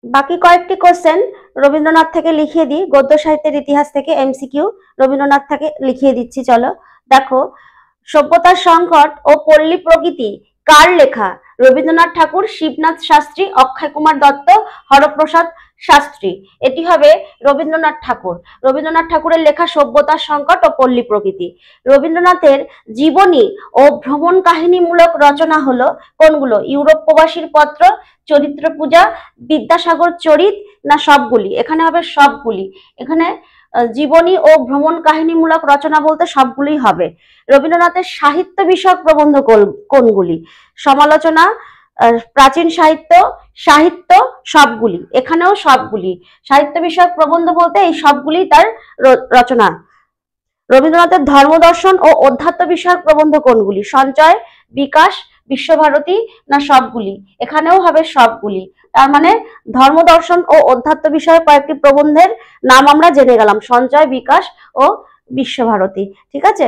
বাকি কয়েকটি কোশ্চেন রবীন্দ্রনাথ থেকে লিখিয়ে দিই, গদ্য সাহিত্যের ইতিহাস থেকে এমসিকিউ রবীন্দ্রনাথ থেকে লিখিয়ে দিচ্ছি। চলো দেখো, সভ্যতার সংকট ও পল্লী প্রকৃতি কার লেখা? রবীন্দ্রনাথ ঠাকুর, শিবনাথ শাস্ত্রী, অক্ষয় কুমার দত্ত, হরপ্রসাদ শাস্ত্রী। এটি হবে রবীন্দ্রনাথ ঠাকুর। রবীন্দ্রনাথ ঠাকুরের লেখা সভ্যতার সংকট ও পল্লী প্রকৃতি। রবীন্দ্রনাথের জীবনী ও ভ্রমণ কাহিনীমূলক রচনা হলো কোনগুলো? ইউরোপ প্রবাসীর পত্র, চরিত্র পূজা, বিদ্যাসাগর চরিত, না সবগুলি? এখানে হবে সবগুলি। এখানে জীবনী ও ভ্রমণ কাহিনীমূলক রচনা বলতে সবগুলোই হবে। রবীন্দ্রনাথের সাহিত্য বিষয়ক প্রবন্ধ কোনগুলি? সমালোচনা, প্রাচীন সাহিত্য, সাহিত্য, সবগুলি। এখানেও সবগুলি। সাহিত্য বিষয়ক প্রবন্ধ বলতে এই সবগুলি তার রচনা। রবীন্দ্রনাথের ধর্মদর্শন ও অধ্যাত্ম বিষয়ক প্রবন্ধ কোনগুলি? সঞ্চয়, বিকাশ, বিশ্বভারতী, না সবগুলি? এখানেও হবে সবগুলি। তার মানে ধর্মদর্শন ও অধ্যাত্ম বিষয়ক কয়েকটি প্রবন্ধের নাম আমরা জেনে গেলাম, সঞ্চয়, বিকাশ ও বিশ্বভারতী। ঠিক আছে।